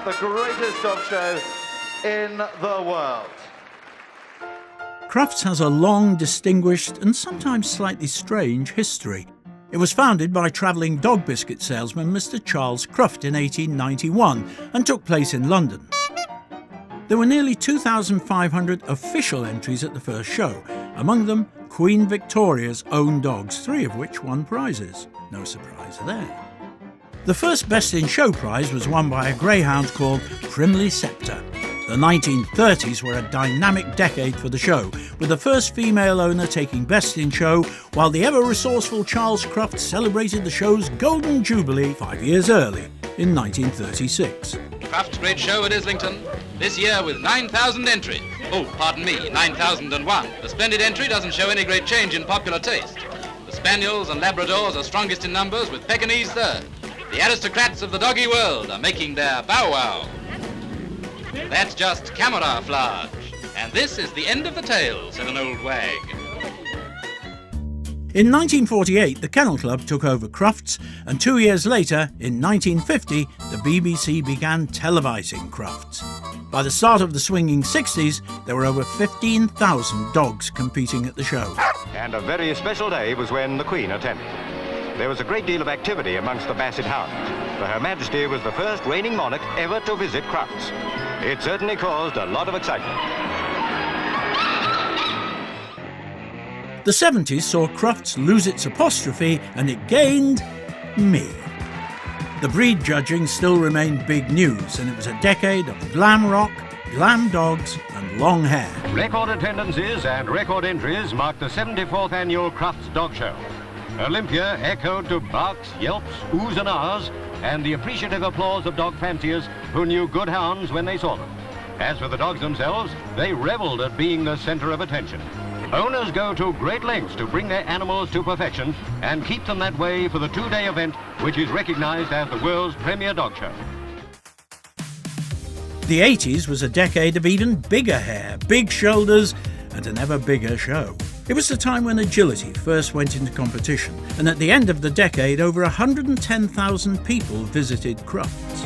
the greatest dog show in the world. Crufts has a long, distinguished and sometimes slightly strange history. It was founded by travelling dog biscuit salesman Mr. Charles Cruft in 1891 and took place in London. There were nearly 2,500 official entries at the first show, among them Queen Victoria's own dogs, 3 of which won prizes. No surprise there. The first Best in Show prize was won by a greyhound called Primley Sceptre. The 1930s were a dynamic decade for the show, with the first female owner taking Best in Show, while the ever-resourceful Charles Crufts celebrated the show's Golden Jubilee 5 years early, in 1936. Cruft's Great Show at Islington, this year with 9,000 entries. Oh, pardon me, 9,001. The splendid entry doesn't show any great change in popular taste. The Spaniels and Labradors are strongest in numbers, with Pekingese third. The aristocrats of the doggy world are making their bow-wow. That's just camouflage. And this is the end of the tale, said an old wag. In 1948, the Kennel Club took over Crufts, and 2 years later, in 1950, the BBC began televising Crufts. By the start of the swinging 60s, there were over 15,000 dogs competing at the show. And a very special day was when the Queen attended. There was a great deal of activity amongst the Basset hounds, for Her Majesty was the first reigning monarch ever to visit Crufts. It certainly caused a lot of excitement. The 70s saw Crufts lose its apostrophe and it gained me. The breed judging still remained big news, and it was a decade of glam rock, glam dogs and long hair. Record attendances and record entries marked the 74th annual Crufts Dog Show. Olympia echoed to barks, yelps, oohs and ahs, and the appreciative applause of dog fanciers who knew good hounds when they saw them. As for the dogs themselves, they revelled at being the centre of attention. Owners go to great lengths to bring their animals to perfection and keep them that way for the 2-day event, which is recognised as the world's premier dog show. The 80s was a decade of even bigger hair, big shoulders and an ever bigger show. It was the time when agility first went into competition, and at the end of the decade, over 110,000 people visited Crufts.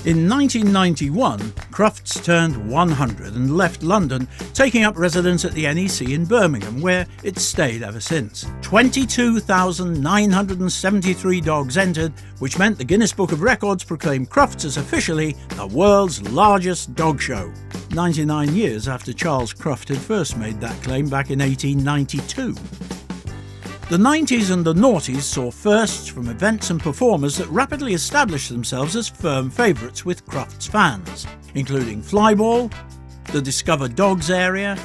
In 1991, Crufts turned 100 and left London, taking up residence at the NEC in Birmingham, where it's stayed ever since. 22,973 dogs entered, which meant the Guinness Book of Records proclaimed Crufts as officially the world's largest dog show, 99 years after Charles Cruft had first made that claim back in 1892. The 90s and the noughties saw firsts from events and performers that rapidly established themselves as firm favourites with Crufts fans, including Flyball, the Discover Dogs area,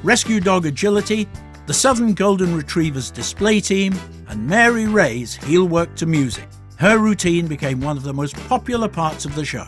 Rescue Dog Agility, the Southern Golden Retrievers display team, and Mary Ray's heel work to music. Her routine became one of the most popular parts of the show.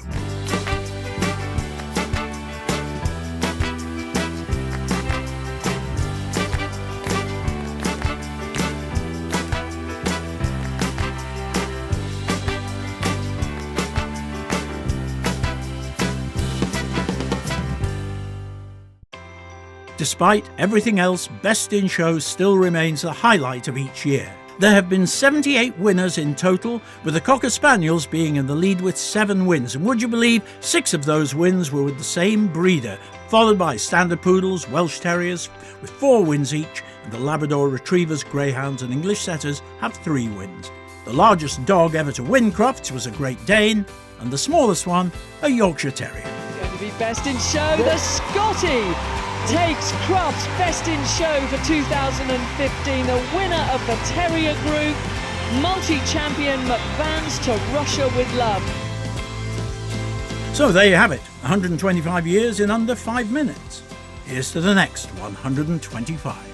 Despite everything else, Best in Show still remains the highlight of each year. There have been 78 winners in total, with the Cocker Spaniels being in the lead with 7 wins. And would you believe 6 of those wins were with the same breeder, followed by Standard Poodles, Welsh Terriers with 4 wins each, and the Labrador Retrievers, Greyhounds and English Setters have 3 wins. The largest dog ever to win Crufts was a Great Dane, and the smallest one, a Yorkshire Terrier. It's going to be Best in Show, the Scottie takes Crufts Best in Show for 2015, the winner of the Terrier Group, multi-champion McVans to Russia with love. So there you have it, 125 years in under 5 minutes. Here's to the next 125.